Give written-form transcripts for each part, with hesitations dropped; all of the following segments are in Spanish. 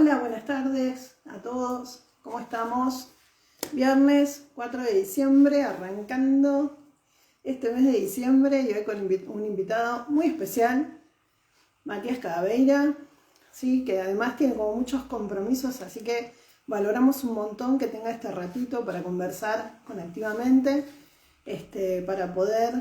Hola, buenas tardes a todos. ¿Cómo estamos? Viernes 4 de diciembre, arrancando este mes de diciembre y hoy con un invitado muy especial, Matías Cadaveira, ¿sí? Que además tiene como muchos compromisos, así que valoramos un montón que tenga este ratito para conversar conectivamente, para poder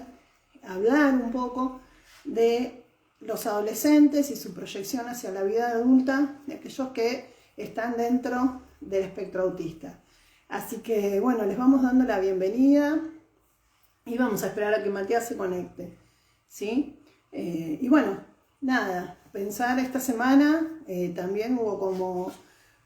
hablar un poco de los adolescentes y su proyección hacia la vida adulta, de aquellos que están dentro del espectro autista. Así que bueno, les vamos dando la bienvenida y vamos a esperar a que Matías se conecte, ¿sí? Y bueno, nada, pensar esta semana, también hubo como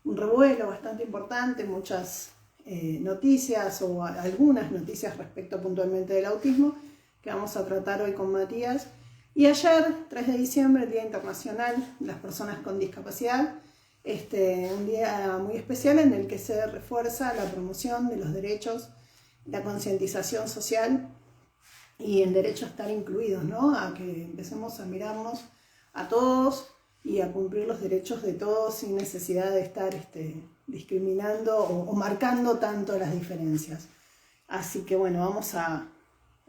un revuelo bastante importante, muchas noticias o algunas noticias respecto puntualmente del autismo que vamos a tratar hoy con Matías. Y ayer, 3 de diciembre, el Día Internacional de las Personas con Discapacidad, un día muy especial en el que se refuerza la promoción de los derechos, la concientización social y el derecho a estar incluidos, ¿no? A que empecemos a mirarnos a todos y a cumplir los derechos de todos sin necesidad de estar discriminando o marcando tanto las diferencias. Así que bueno, vamos a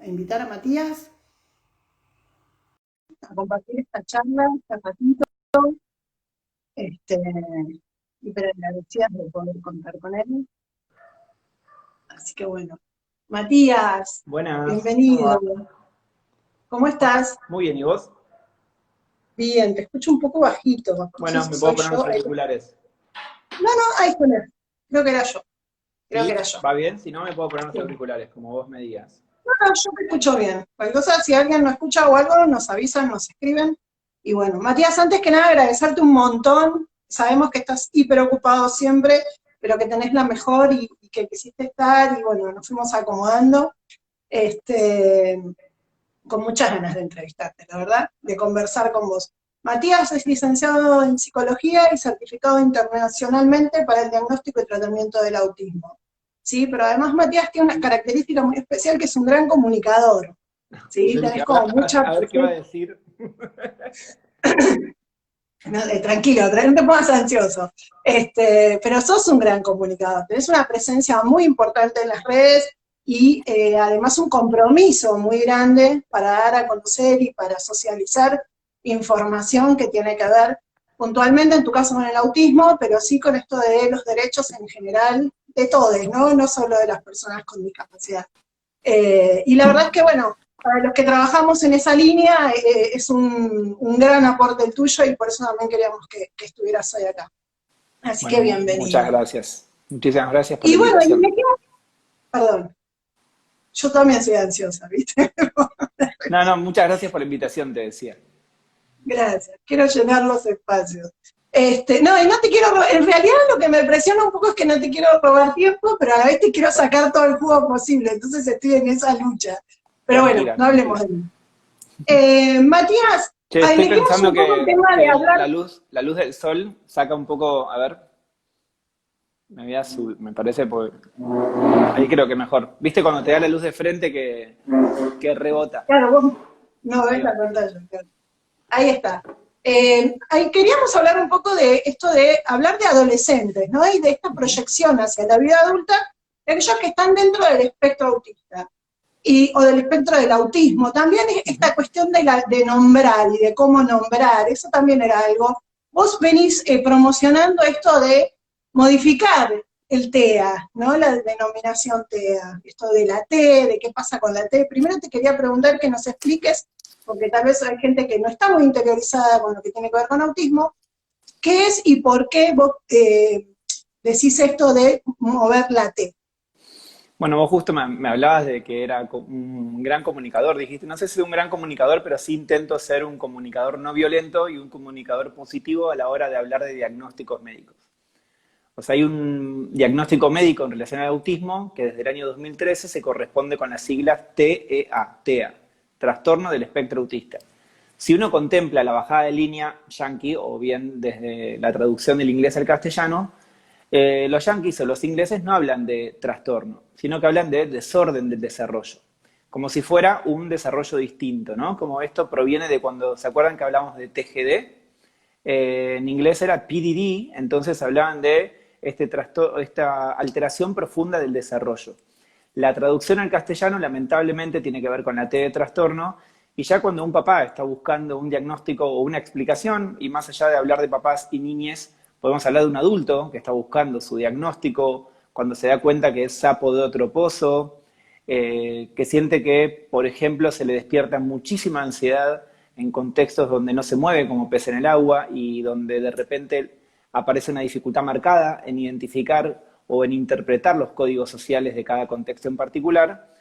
invitar a Matías a compartir esta charla, este ratito, hiper agradecidas de poder contar con él. Así que bueno, Matías, Buenas, bienvenido. ¿cómo va? ¿Cómo estás? Muy bien, ¿y vos? Bien, te escucho un poco bajito, no sé Bueno, si me puedo soy poner yo. los auriculares. No, ahí está, creo que era yo, creo que ¿Sí? era yo. ¿Va bien? Si no, me puedo poner los Sí. auriculares, como vos me digas. No, yo te escucho bien. Cualquier cosa, si alguien no escucha o algo, nos avisan, nos escriben. Y bueno, Matías, antes que nada agradecerte un montón. Sabemos que estás hiper ocupado siempre, pero que tenés la mejor y que quisiste estar y bueno, nos fuimos acomodando. Con muchas ganas de entrevistarte, la verdad, de conversar con vos. Matías es licenciado en psicología y certificado internacionalmente para el diagnóstico y tratamiento del autismo. ¿Sí? Pero además Matías tiene una característica muy especial que es un gran comunicador. ¿Sí? Yo dije, Tenés como mucha a ver qué va a presencia. decir. No, tranquilo, no te pongas ansioso. Pero sos un gran comunicador, tenés una presencia muy importante en las redes y además un compromiso muy grande para dar a conocer y para socializar información que tiene que ver puntualmente en tu caso con el autismo, pero sí con esto de los derechos en general de todos, ¿no? No solo de las personas con discapacidad. Y la verdad es que, bueno, para los que trabajamos en esa línea, es un gran aporte el tuyo y por eso también queríamos que estuvieras hoy acá. Así Bueno, que muchas bienvenido. gracias. Muchísimas gracias por la Y bueno, invitación. perdón, yo también soy ansiosa, ¿viste? No, no, muchas gracias por la invitación, te decía. Gracias, quiero llenar los espacios. No, y no te quiero en realidad lo que me presiona un poco es que no te quiero robar tiempo, pero a la vez te quiero sacar todo el jugo posible, entonces estoy en esa lucha. Pero bueno, Tranquila, no hablemos tranquila. de mí. Matías, Che, estoy elegimos pensando un poco el tema de que hablar. la luz del sol saca un poco, a ver, me parece, ahí creo que mejor. ¿Viste cuando te da la luz de frente que rebota? Claro, vos no ves Ahí la va. pantalla. Claro. Ahí está. Ahí queríamos hablar un poco de esto de hablar de adolescentes, ¿no? Y de esta Ujú. proyección hacia la vida adulta de aquellos que están dentro del espectro autista. O del espectro del autismo. También esta cuestión de nombrar y de cómo nombrar, eso también era algo. Vos venís promocionando esto de modificar el TEA, ¿no? La denominación TEA, esto de la T, de qué pasa con la T. Primero te quería preguntar que nos expliques, porque tal vez hay gente que no está muy interiorizada con lo que tiene que ver con autismo, ¿qué es y por qué vos decís esto de mover la T? Bueno, vos justo me hablabas de que era un gran comunicador, dijiste, no sé si un gran comunicador, pero sí intento ser un comunicador no violento y un comunicador positivo a la hora de hablar de diagnósticos médicos. O sea, hay un diagnóstico médico en relación al autismo que desde el año 2013 se corresponde con las siglas TEA, Trastorno del Espectro Autista. Si uno contempla la bajada de línea yankee, o bien desde la traducción del inglés al castellano, los yanquis o los ingleses no hablan de trastorno, sino que hablan de desorden del desarrollo, como si fuera un desarrollo distinto, ¿no? Como esto proviene de cuando, ¿se acuerdan que hablamos de TGD? En inglés era PDD, entonces hablaban de esta alteración profunda del desarrollo. La traducción al castellano lamentablemente tiene que ver con la T de trastorno, y ya cuando un papá está buscando un diagnóstico o una explicación, y más allá de hablar de papás y niñes, podemos hablar de un adulto que está buscando su diagnóstico cuando se da cuenta que es sapo de otro pozo, que siente que, por ejemplo, se le despierta muchísima ansiedad en contextos donde no se mueve como pez en el agua y donde de repente aparece una dificultad marcada en identificar o en interpretar los códigos sociales de cada contexto en particular.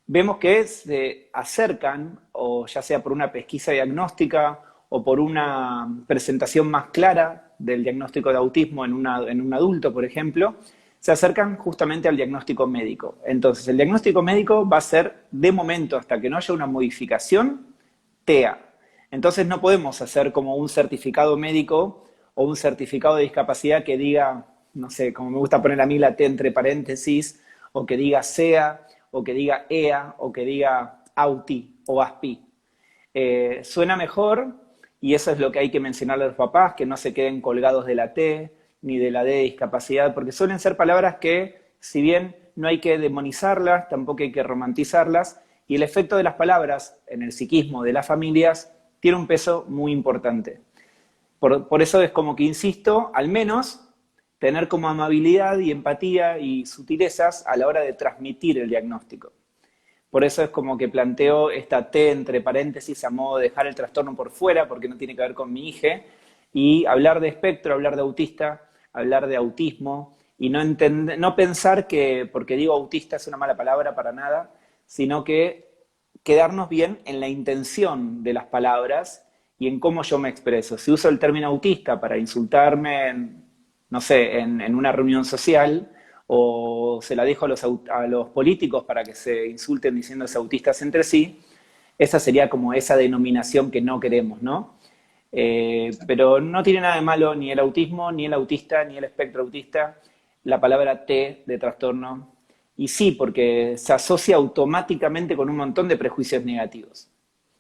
Vemos que se acercan, o ya sea por una pesquisa diagnóstica o por una presentación más clara del diagnóstico de autismo en un adulto, por ejemplo, se acercan justamente al diagnóstico médico. Entonces, el diagnóstico médico va a ser, de momento, hasta que no haya una modificación, TEA. Entonces no podemos hacer como un certificado médico o un certificado de discapacidad que diga, no sé, como me gusta poner a mí la T entre paréntesis, o que diga SEA, o que diga EA, o que diga AUTI o ASPI. Suena mejor, y eso es lo que hay que mencionarle a los papás, que no se queden colgados de la T ni de la D de discapacidad, porque suelen ser palabras que, si bien no hay que demonizarlas, tampoco hay que romantizarlas, y el efecto de las palabras en el psiquismo de las familias tiene un peso muy importante. Por eso es como que insisto, al menos tener como amabilidad y empatía y sutilezas a la hora de transmitir el diagnóstico. Por eso es como que planteo esta T entre paréntesis a modo de dejar el trastorno por fuera, porque no tiene que ver con mi hija, y hablar de espectro, hablar de autista, hablar de autismo, y no pensar que porque digo autista es una mala palabra para nada, sino que quedarnos bien en la intención de las palabras y en cómo yo me expreso. Si uso el término autista para insultarme, no sé, en una reunión social, o se la dejo a los políticos para que se insulten diciéndose autistas entre sí, esa sería como esa denominación que no queremos, ¿no? Pero no tiene nada de malo ni el autismo, ni el autista, ni el espectro autista, la palabra T de trastorno. Y sí, porque se asocia automáticamente con un montón de prejuicios negativos.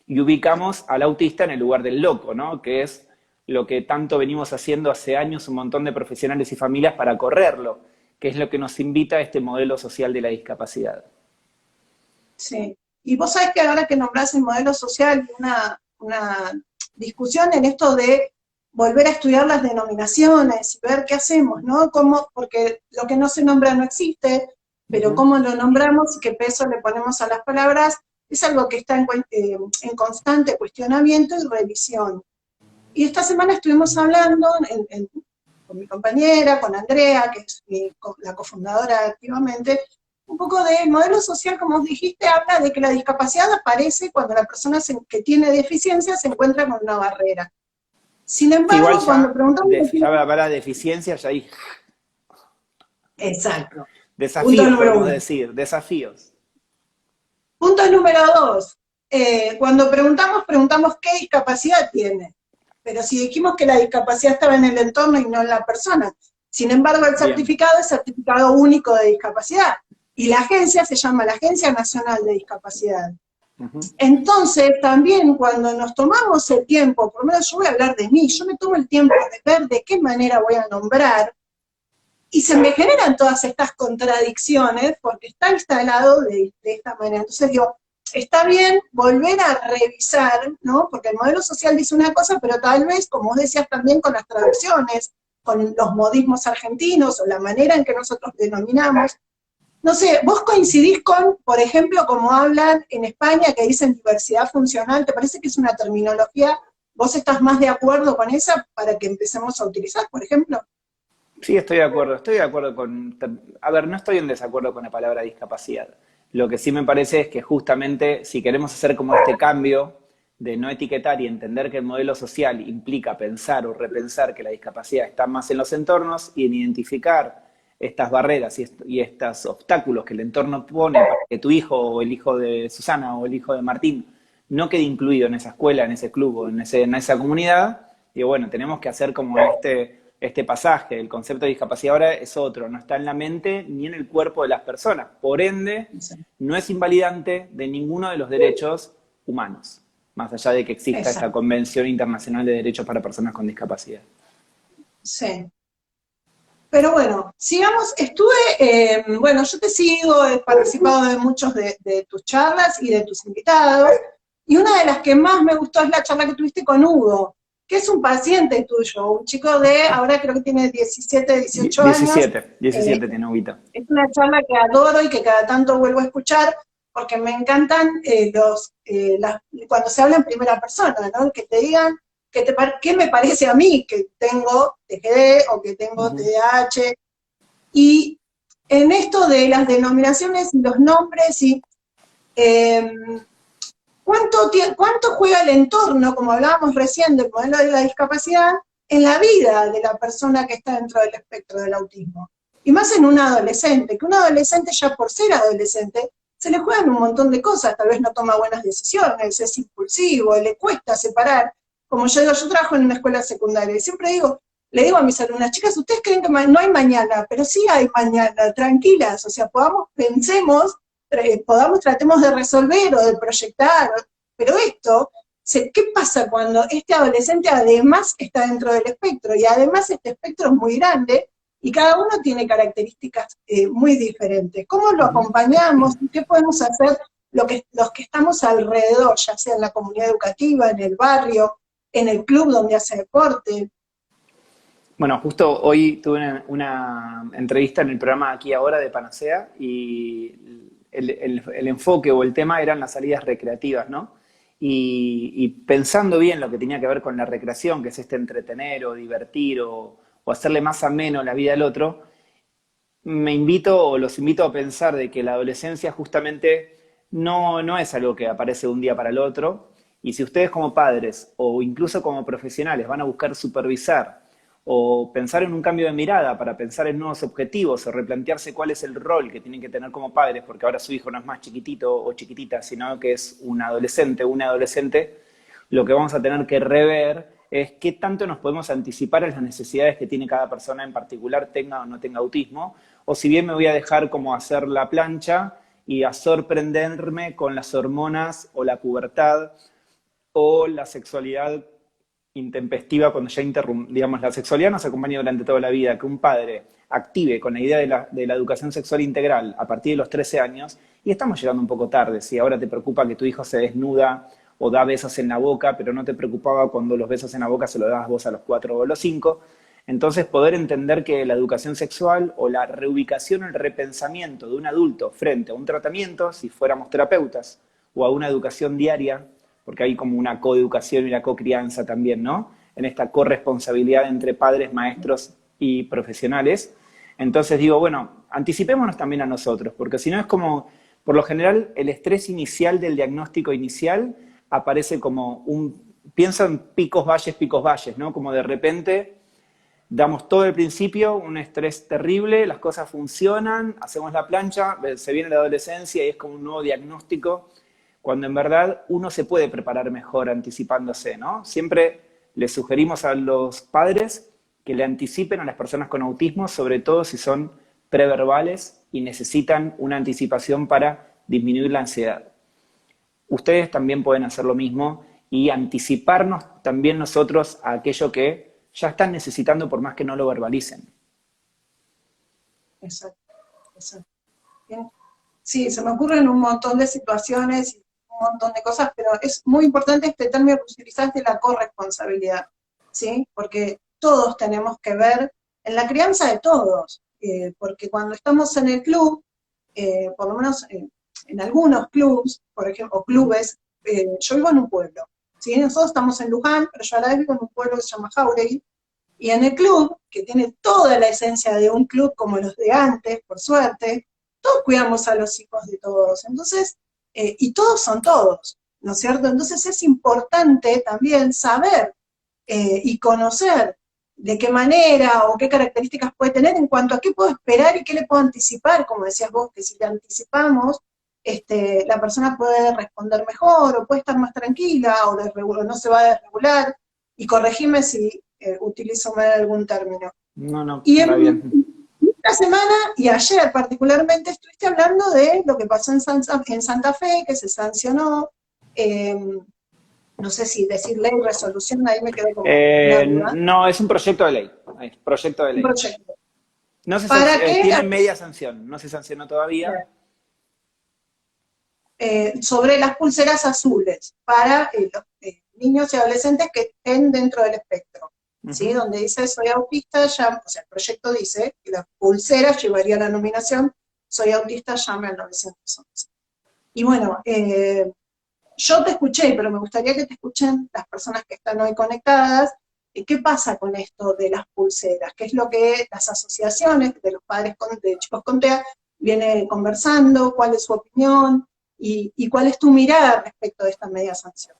Y ubicamos al autista en el lugar del loco, ¿no? Que es lo que tanto venimos haciendo hace años un montón de profesionales y familias para correrlo, que es lo que nos invita a este modelo social de la discapacidad. Sí. Y vos sabés que ahora que nombrás el modelo social, una discusión en esto de volver a estudiar las denominaciones y ver qué hacemos, ¿no? Porque lo que no se nombra no existe, pero cómo lo nombramos y qué peso le ponemos a las palabras es algo que está en constante cuestionamiento y revisión. Y esta semana estuvimos hablando con mi compañera, con Andrea, que es la cofundadora Activamente, un poco del modelo social, como os dijiste, habla de que la discapacidad aparece cuando la persona que tiene deficiencia se encuentra con una barrera. Sin Igual embargo, cuando preguntamos... ya para deficiencia ya hay Exacto. Punto desafíos, número podemos uno. decir, desafíos. Punto número dos. Cuando preguntamos qué discapacidad tiene. Pero si dijimos que la discapacidad estaba en el entorno y no en la persona. Sin embargo, el certificado es certificado único de discapacidad. Y la agencia se llama la Agencia Nacional de Discapacidad. Entonces, también cuando nos tomamos el tiempo, por lo menos yo voy a hablar de mí, yo me tomo el tiempo de ver de qué manera voy a nombrar, y se me generan todas estas contradicciones porque está instalado de esta manera. Entonces digo, está bien volver a revisar, ¿no? Porque el modelo social dice una cosa, pero tal vez, como vos decías también, con las traducciones, con los modismos argentinos o la manera en que nosotros denominamos. No sé, vos coincidís con, por ejemplo, como hablan en España, que dicen diversidad funcional, ¿te parece que es una terminología, vos estás más de acuerdo con esa para que empecemos a utilizar, por ejemplo? Sí, estoy de acuerdo con... A ver, no estoy en desacuerdo con la palabra discapacidad. Lo que sí me parece es que justamente si queremos hacer como este cambio de no etiquetar y entender que el modelo social implica pensar o repensar que la discapacidad está más en los entornos y en identificar estas barreras y estos obstáculos que el entorno pone para que tu hijo o el hijo de Susana o el hijo de Martín no quede incluido en esa escuela, en ese club o en esa comunidad, y bueno, tenemos que hacer como este pasaje. El concepto de discapacidad ahora es otro, no está en la mente ni en el cuerpo de las personas. Por ende, no es invalidante de ninguno de los derechos humanos. más allá de que exista esta Exacto. Convención Internacional de Derechos para Personas con Discapacidad. Sí. Pero bueno, sigamos. Bueno, yo te sigo, he participado de muchos de tus charlas y de tus invitados, y una de las que más me gustó es la charla que tuviste con Hugo, que es un paciente tuyo, un chico de, ahora creo que tiene 17, 18 años. 17 tiene Huguito. Es una charla que adoro y que cada tanto vuelvo a escuchar, porque me encantan cuando se habla en primera persona, ¿no? Que te digan qué me parece a mí que tengo TGD o que tengo TDAH. Y en esto de las denominaciones y los nombres, eh, ¿cuánto juega el entorno, como hablábamos recién del modelo de la discapacidad, en la vida de la persona que está dentro del espectro del autismo? Y más en un adolescente, que un adolescente ya por ser adolescente, se le juegan un montón de cosas, tal vez no toma buenas decisiones, es impulsivo, le cuesta separar. Como yo digo, yo trabajo en una escuela secundaria y siempre le digo a mis alumnas, chicas, ustedes creen que no hay mañana, pero sí hay mañana, tranquilas, o sea, tratemos de resolver o de proyectar, pero ¿qué pasa cuando este adolescente además está dentro del espectro? Y además este espectro es muy grande y cada uno tiene características muy diferentes. ¿Cómo lo acompañamos? ¿Qué podemos hacer los que estamos alrededor, ya sea en la comunidad educativa, en el barrio, en el club donde hace deporte? Bueno, justo hoy tuve una entrevista en el programa Aquí Ahora de Panacea y el enfoque o el tema eran las salidas recreativas, ¿no? Y pensando bien lo que tenía que ver con la recreación, que es este entretener o divertir o hacerle más ameno la vida del otro, los invito a pensar de que la adolescencia justamente no es algo que aparece de un día para el otro, y si ustedes como padres o incluso como profesionales van a buscar supervisar o pensar en un cambio de mirada para pensar en nuevos objetivos o replantearse cuál es el rol que tienen que tener como padres, porque ahora su hijo no es más chiquitito o chiquitita, sino que es un adolescente o una adolescente, lo que vamos a tener que rever es qué tanto nos podemos anticipar a las necesidades que tiene cada persona en particular, tenga o no tenga autismo, o si bien me voy a dejar como hacer la plancha y a sorprenderme con las hormonas o la pubertad o la sexualidad intempestiva cuando ya digamos, la sexualidad nos acompaña durante toda la vida, que un padre active con la idea de la educación sexual integral a partir de los 13 años, y estamos llegando un poco tarde, si ahora te preocupa que tu hijo se desnuda o da besos en la boca, pero no te preocupaba cuando los besos en la boca se los dabas vos a los 4 o a los 5, entonces poder entender que la educación sexual o la reubicación, el repensamiento de un adulto frente a un tratamiento, si fuéramos terapeutas, o a una educación diaria, porque hay como una coeducación y una cocrianza también, ¿no? En esta corresponsabilidad entre padres, maestros y profesionales. Entonces digo, bueno, anticipémonos también a nosotros, porque si no es como, por lo general, el estrés inicial del diagnóstico inicial aparece como pienso en picos, valles, ¿no? Como de repente damos todo el principio, un estrés terrible, las cosas funcionan, hacemos la plancha, se viene la adolescencia y es como un nuevo diagnóstico, cuando en verdad uno se puede preparar mejor anticipándose, ¿no? Siempre le sugerimos a los padres que le anticipen a las personas con autismo, sobre todo si son preverbales y necesitan una anticipación para disminuir la ansiedad. Ustedes también pueden hacer lo mismo y anticiparnos también nosotros a aquello que ya están necesitando por más que no lo verbalicen. Exacto, exacto. Bien. Sí, se me ocurren un montón de situaciones y un montón de cosas, pero es muy importante este término que utilizaste, la corresponsabilidad, ¿sí? Porque todos tenemos que ver en la crianza de todos, porque cuando estamos en el club, por lo menos en algunos clubs, por ejemplo, o clubes, yo vivo en un pueblo, ¿sí? Nosotros estamos en Luján, pero yo a la vez vivo en un pueblo que se llama Jauregui, y en el club, que tiene toda la esencia de un club como los de antes, por suerte, todos cuidamos a los hijos de todos. Entonces, y todos son todos, ¿no es cierto? Entonces es importante también saber y conocer de qué manera o qué características puede tener en cuanto a qué puedo esperar y qué le puedo anticipar, como decías vos, que si le anticipamos, la persona puede responder mejor o puede estar más tranquila o no se va a desregular, y corregime si utilizo mal algún término. No, Y va bien. esta semana y ayer particularmente estuviste hablando de lo que pasó en Santa Fe, que se sancionó, No sé si decir ley, resolución, ahí me quedé como una duda. No, es un proyecto de ley. Es proyecto de Un ley. proyecto. No se ¿Para qué? tiene media sanción, no se sancionó todavía. Sobre las pulseras azules para los niños y adolescentes que estén dentro del espectro, ¿sí? Donde dice soy autista, ya, o sea, el proyecto dice que las pulseras llevaría la nominación soy autista, llame al 911. Y bueno, yo te escuché, pero me gustaría que te escuchen las personas que están hoy conectadas. ¿Qué pasa con esto de las pulseras? ¿Qué es lo que las asociaciones de los padres de chicos con TEA vienen conversando? ¿Cuál es su opinión? ¿Y cuál es tu mirada respecto de esta media sanción?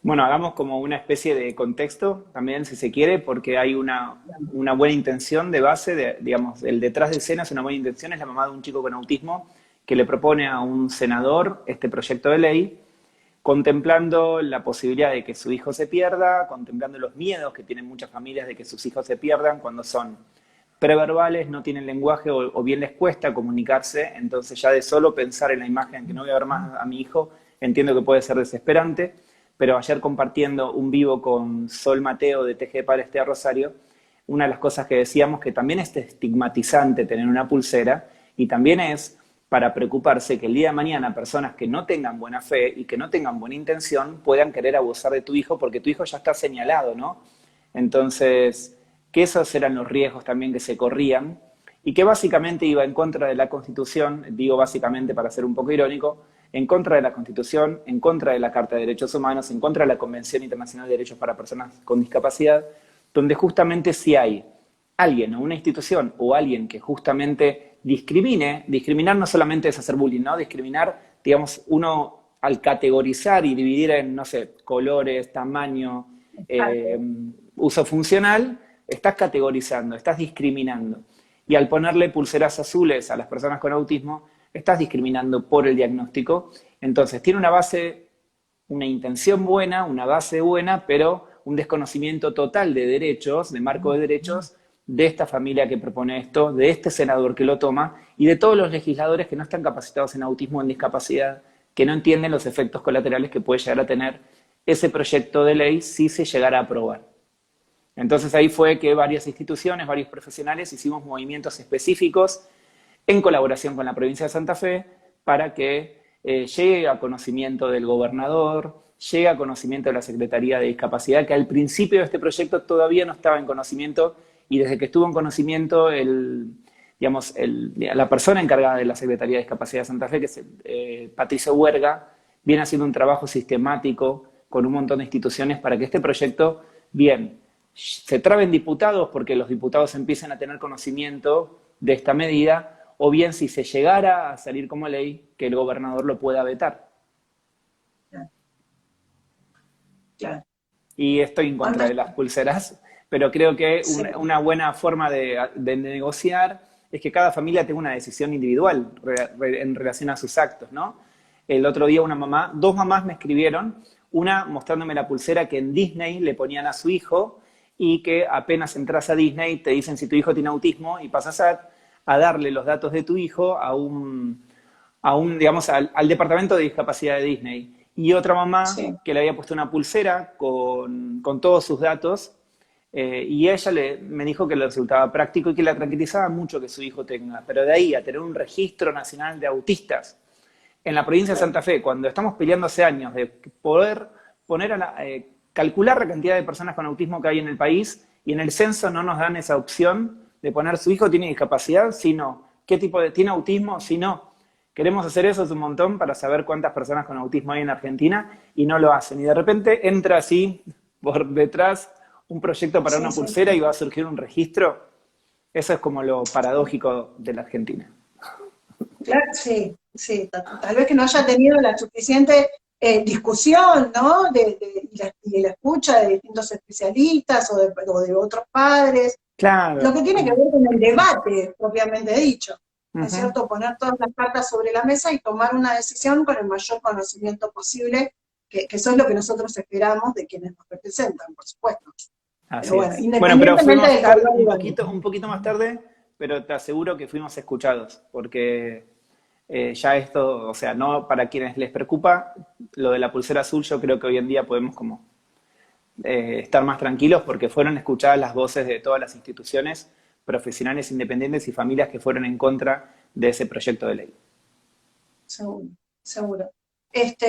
Bueno, hagamos como una especie de contexto también, si se quiere, porque hay una buena intención de base, digamos, el detrás de escena es una buena intención, es la mamá de un chico con autismo que le propone a un senador este proyecto de ley, contemplando la posibilidad de que su hijo se pierda, contemplando los miedos que tienen muchas familias de que sus hijos se pierdan cuando son preverbales, no tienen lenguaje o bien les cuesta comunicarse, entonces ya de solo pensar en la imagen que no voy a ver más a mi hijo, entiendo que puede ser desesperante. Pero ayer compartiendo un vivo con Sol Mateo de TG Padres TEA Rosario, una de las cosas que decíamos que también es estigmatizante tener una pulsera y también es para preocuparse que el día de mañana personas que no tengan buena fe y que no tengan buena intención puedan querer abusar de tu hijo porque tu hijo ya está señalado, ¿no? Entonces, que esos eran los riesgos también que se corrían y que básicamente iba en contra de la Constitución, digo básicamente para ser un poco irónico, en contra de la Constitución, en contra de la Carta de Derechos Humanos, en contra de la Convención Internacional de Derechos para Personas con Discapacidad, donde justamente si hay alguien o una institución o alguien que justamente discriminar no solamente es hacer bullying, ¿no? Discriminar, digamos, uno al categorizar y dividir en, no sé, colores, tamaño, uso funcional, estás categorizando, estás discriminando. Y al ponerle pulseras azules a las personas con autismo, estás discriminando por el diagnóstico. Entonces, tiene una base, una intención buena, una base buena, pero un desconocimiento total de derechos, de marco de derechos, de esta familia que propone esto, de este senador que lo toma y de todos los legisladores que no están capacitados en autismo o en discapacidad, que no entienden los efectos colaterales que puede llegar a tener ese proyecto de ley si se llegara a aprobar. Entonces ahí fue que varias instituciones, varios profesionales hicimos movimientos específicos en colaboración con la provincia de Santa Fe para que llegue a conocimiento del gobernador, llegue a conocimiento de la Secretaría de Discapacidad, que al principio de este proyecto todavía no estaba en conocimiento y desde que estuvo en conocimiento la persona encargada de la Secretaría de Discapacidad de Santa Fe, que es Patricio Huerga, viene haciendo un trabajo sistemático con un montón de instituciones para que este proyecto, bien, se traben diputados porque los diputados empiecen a tener conocimiento de esta medida, o bien si se llegara a salir como ley, que el gobernador lo pueda vetar. Claro. Y estoy en contra de las pulseras, pero creo que una buena forma de negociar es que cada familia tenga una decisión individual en relación a sus actos, ¿no? El otro día dos mamás me escribieron, una mostrándome la pulsera que en Disney le ponían a su hijo y que apenas entras a Disney te dicen si tu hijo tiene autismo y pasas a darle los datos de tu hijo digamos, al departamento de discapacidad de Disney. Y otra mamá que le había puesto una pulsera con todos sus datos y ella me dijo que le resultaba práctico y que la tranquilizaba mucho que su hijo tenga. Pero de ahí a tener un registro nacional de autistas en la provincia de Santa Fe, cuando estamos peleando hace años de poder poner calcular la cantidad de personas con autismo que hay en el país y en el censo no nos dan esa opción de poner su hijo tiene discapacidad, si no, qué tipo tiene autismo, si no. Queremos hacer eso, es un montón para saber cuántas personas con autismo hay en Argentina y no lo hacen. Y de repente entra así por detrás un proyecto para una pulsera y va a surgir un registro. Eso es como lo paradójico de la Argentina. Claro, sí. Tal vez que no haya tenido la suficiente discusión, ¿no? Y la escucha de distintos especialistas o de otros padres. Claro. Lo que tiene que ver con el debate, propiamente dicho. ¿No es cierto? Poner todas las cartas sobre la mesa y tomar una decisión con el mayor conocimiento posible, que eso es lo que nosotros esperamos de quienes nos representan, por supuesto. Así pero bueno, es. independientemente Bueno, pero del fuimos un poquito más tarde, pero te aseguro que fuimos escuchados, porque Ya esto, o sea, no para quienes les preocupa lo de la pulsera azul, yo creo que hoy en día podemos como estar más tranquilos porque fueron escuchadas las voces de todas las instituciones, profesionales independientes y familias que fueron en contra de ese proyecto de ley. Seguro, seguro.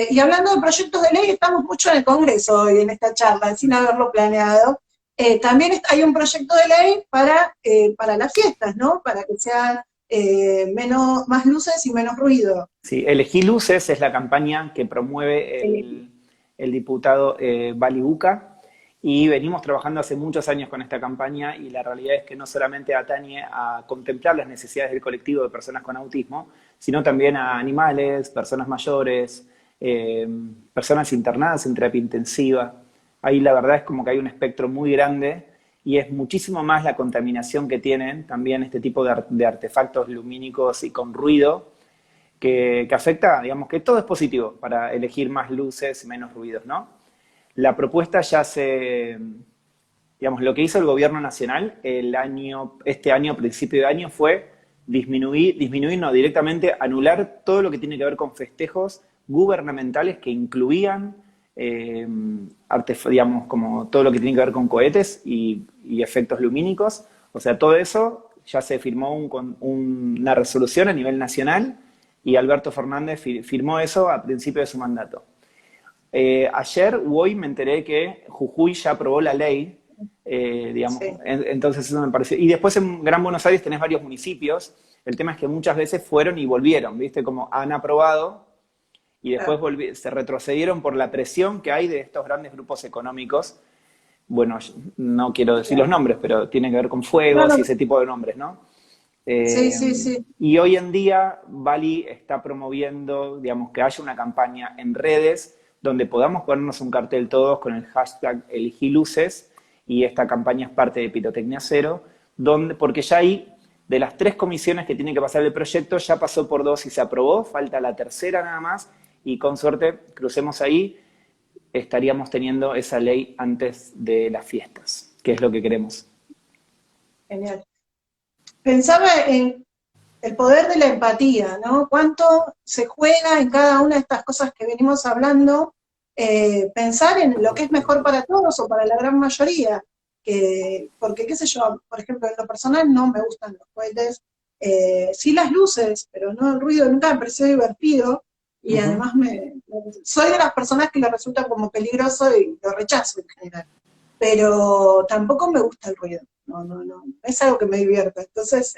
Y hablando de proyectos de ley, estamos mucho en el Congreso hoy, en esta charla, sin haberlo planeado. También hay un proyecto de ley para las fiestas, ¿no? Para que sean más luces y menos ruido. Sí, Elegí Luces es la campaña que promueve el diputado Bali Buca y venimos trabajando hace muchos años con esta campaña y la realidad es que no solamente atañe a contemplar las necesidades del colectivo de personas con autismo, sino también a animales, personas mayores, personas internadas en terapia intensiva. Ahí la verdad es como que hay un espectro muy grande y es muchísimo más la contaminación que tienen también este tipo de artefactos lumínicos y con ruido que afecta, digamos que todo es positivo para elegir más luces y menos ruidos, ¿no? La propuesta digamos, lo que hizo el gobierno nacional este año, principio de año, fue disminuir, no, directamente anular todo lo que tiene que ver con festejos gubernamentales que incluían, digamos, como todo lo que tiene que ver con cohetes y efectos lumínicos. O sea, todo eso ya se firmó una resolución a nivel nacional y Alberto Fernández firmó eso a principio de su mandato. Ayer u hoy me enteré que Jujuy ya aprobó la ley, digamos, Sí. entonces eso me pareció. Y después en Gran Buenos Aires tenés varios municipios, el tema es que muchas veces fueron y volvieron, ¿viste? Como han aprobado y después se retrocedieron por la presión que hay de estos grandes grupos económicos. Bueno, no quiero decir los nombres, pero tienen que ver con No, fuegos y no. ese tipo de nombres, ¿no? Sí, sí, sí. Y hoy en día Bali está promoviendo, digamos, que haya una campaña en redes donde podamos ponernos un cartel todos con el hashtag #ElegíLuces y esta campaña es parte de Pirotecnia Cero, porque ya hay, de las 3 comisiones que tienen que pasar el proyecto, ya pasó por 2 y se aprobó, falta la tercera nada más y con suerte, crucemos ahí, estaríamos teniendo esa ley antes de las fiestas, que es lo que queremos. Genial. Pensaba en el poder de la empatía, ¿no? Cuánto se juega en cada una de estas cosas que venimos hablando, pensar en lo que es mejor para todos o para la gran mayoría. Porque, qué sé yo, por ejemplo, en lo personal no me gustan los cohetes, sí las luces, pero no el ruido, nunca me pareció divertido, y Ujú. además soy de las personas que lo resulta como peligroso y lo rechazo en general. Pero tampoco me gusta el ruido, no, es algo que me divierte. Entonces,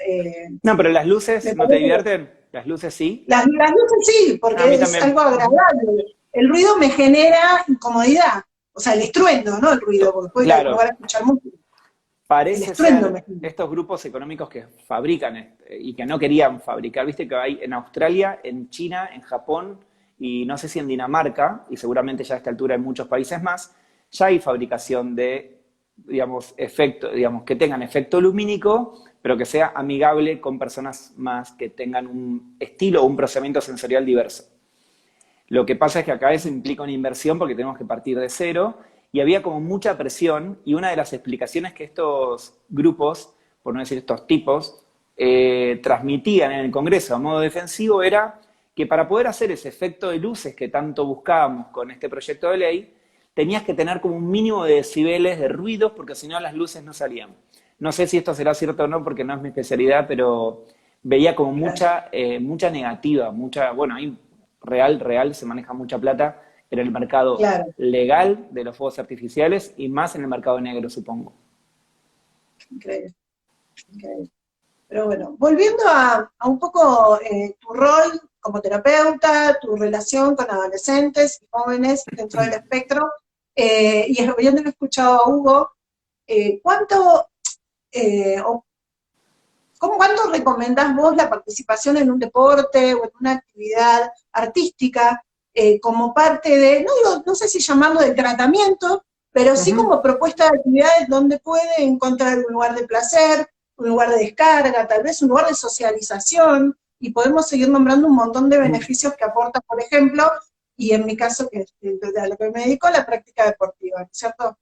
No, pero las luces me no te parece que divierten, las luces sí. las luces sí, A mí porque es también. algo agradable. El ruido me genera incomodidad. O sea, el estruendo, no el ruido, porque puedo ir a un Claro, lugar a escuchar música. El parece estruendo ser me genera. estos grupos económicos que fabrican y que no querían fabricar, viste que hay en Australia, en China, en Japón y no sé si en Dinamarca, y seguramente ya a esta altura en muchos países más, ya hay fabricación de, digamos, digamos, que tengan efecto lumínico, pero que sea amigable con personas más que tengan un estilo o un procesamiento sensorial diverso. Lo que pasa es que acá eso implica una inversión porque tenemos que partir de cero y había como mucha presión y una de las explicaciones que estos grupos, por no decir estos tipos, transmitían en el Congreso a modo defensivo era que para poder hacer ese efecto de luces que tanto buscábamos con este proyecto de ley, tenías que tener como un mínimo de decibeles de ruidos porque si no las luces no salían. No sé si esto será cierto o no porque no es mi especialidad, pero veía como mucha negativa, bueno, hay real, se maneja mucha plata en el mercado Claro, legal de los fuegos artificiales y más en el mercado negro, supongo. increíble, increíble. Pero bueno, volviendo a un poco tu rol como terapeuta, tu relación con adolescentes y jóvenes dentro del espectro, y habiéndolo escuchado a Hugo, ¿cuánto o ¿cuánto recomendás vos la participación en un deporte o en una actividad artística como parte de, no sé si llamarlo de tratamiento, pero Uh sí -huh. como propuesta de actividades donde puede encontrar un lugar de placer, un lugar de descarga, tal vez un lugar de socialización, y podemos seguir nombrando un montón de beneficios que aporta, por ejemplo, y en mi caso, que a lo que me dedico, la práctica deportiva, ¿cierto?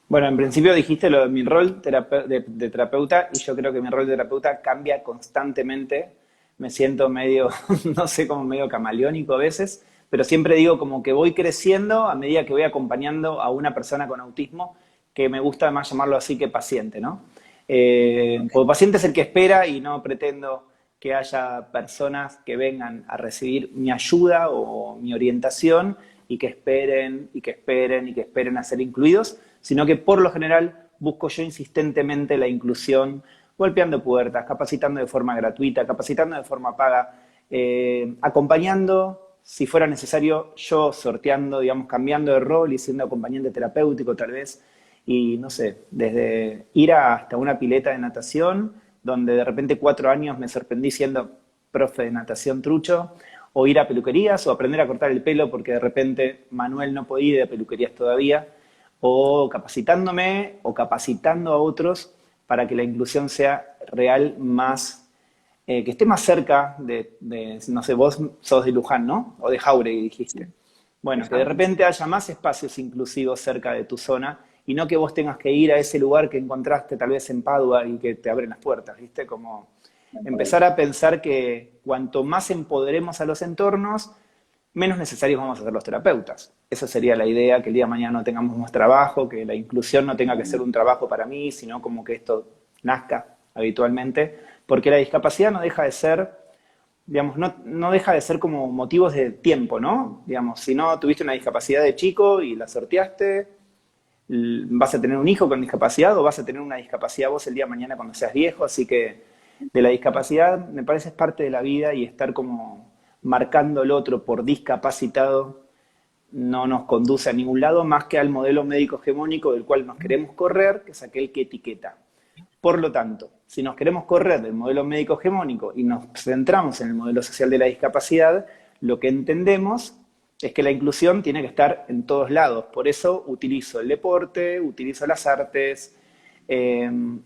Bueno, en principio dijiste lo de mi rol de terapeuta y yo creo que mi rol de terapeuta cambia constantemente me siento medio, no sé, como medio camaleónico a veces, pero siempre digo como que voy creciendo a medida que voy acompañando a una persona con autismo, que me gusta más llamarlo así que paciente, ¿no? Porque paciente es el que espera y no pretendo que haya personas que vengan a recibir mi ayuda o mi orientación y que esperen y que esperen y que esperen a ser incluidos, sino que por lo general busco yo insistentemente la inclusión, golpeando puertas, capacitando de forma gratuita, capacitando de forma paga, acompañando, si fuera necesario, yo sorteando, digamos, cambiando de rol y siendo acompañante terapéutico tal vez, y no sé, desde ir hasta una pileta de natación, donde de repente 4 años me sorprendí siendo profe de natación trucho, o ir a peluquerías, o aprender a cortar el pelo porque de repente Manuel no podía ir a peluquerías todavía, o capacitándome o capacitando a otros para que la inclusión sea real más, que esté más cerca no sé, vos sos de Luján, ¿no? O de Jauregui, dijiste. Bueno, que de repente haya más espacios inclusivos cerca de tu zona y no que vos tengas que ir a ese lugar que encontraste tal vez en Padua y que te abren las puertas, ¿viste? Como empezar a pensar que cuanto más empoderemos a los entornos, menos necesarios vamos a ser los terapeutas. Esa sería la idea, que el día de mañana no tengamos más trabajo, que la inclusión no tenga que ser un trabajo para mí, sino como que esto nazca habitualmente, porque la discapacidad no deja de ser, digamos, no deja de ser como motivos de tiempo, ¿no? Digamos, si no tuviste una discapacidad de chico y la sorteaste, vas a tener un hijo con discapacidad o vas a tener una discapacidad vos el día de mañana cuando seas viejo, así que de la discapacidad me parece es parte de la vida y estar como marcando el otro por discapacitado no nos conduce a ningún lado más que al modelo médico hegemónico del cual nos queremos correr, que es aquel que etiqueta. Por lo tanto, si nos queremos correr del modelo médico hegemónico y nos centramos en el modelo social de la discapacidad, lo que entendemos es que la inclusión tiene que estar en todos lados. Por eso utilizo el deporte, utilizo las artes,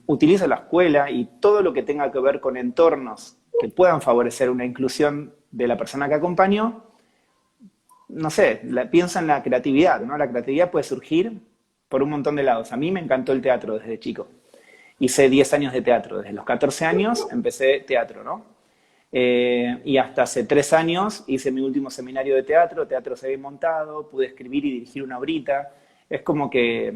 utilizo la escuela y todo lo que tenga que ver con entornos que puedan favorecer una inclusión de la persona que acompaño. No sé, pienso en la creatividad, ¿no? La creatividad puede surgir por un montón de lados. A mí me encantó el teatro desde chico. Hice 10 años de teatro. Desde los 14 años empecé teatro, ¿no? Y hasta hace 3 años hice mi último seminario de teatro, teatro se había montado, pude escribir y dirigir una obrita. Es como que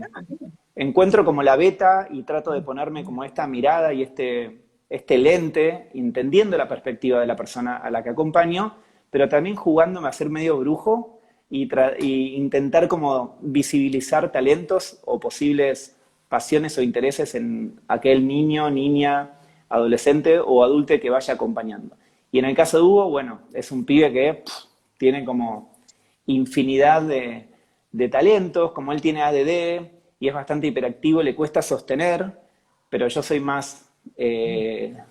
encuentro como la beta y trato de ponerme como esta mirada y este lente, entendiendo la perspectiva de la persona a la que acompaño, pero también jugándome a ser medio brujo y intentar como visibilizar talentos o posibles pasiones o intereses en aquel niño, niña, adolescente o adulto que vaya acompañando. Y en el caso de Hugo, bueno, es un pibe que tiene como infinidad de talentos, como él tiene ADD y es bastante hiperactivo, le cuesta sostener, pero yo soy más,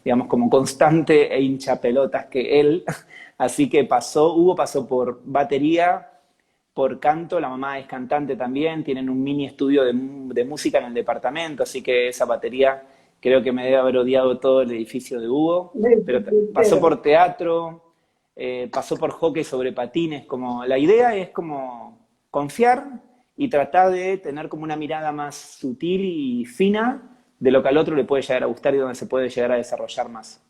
digamos, como constante e hincha pelotas que él, así que Hugo pasó por batería, por canto, la mamá es cantante también, tienen un mini estudio de música en el departamento, así que esa batería creo que me debe haber odiado todo el edificio de Hugo, pero pasó por teatro, pasó por hockey sobre patines, como la idea es como confiar y tratar de tener como una mirada más sutil y fina de lo que al otro le puede llegar a gustar y donde se puede llegar a desarrollar más.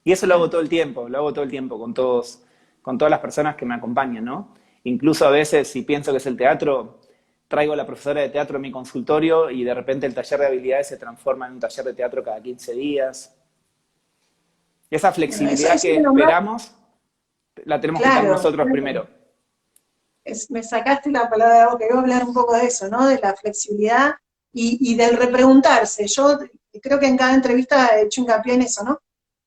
Y eso lo hago todo el tiempo, con todas las personas que me acompañan, ¿no? Incluso a veces, si pienso que es el teatro, traigo a la profesora de teatro a mi consultorio y de repente el taller de habilidades se transforma en un taller de teatro cada 15 días. Esa Bueno, flexibilidad eso que me nombró, esperamos, la tenemos que tener claro, nosotros primero. me sacaste la palabra de boca, iba a hablar un poco de eso, ¿no? De la flexibilidad y del repreguntarse. Yo creo que en cada entrevista he hecho hincapié en eso, ¿no?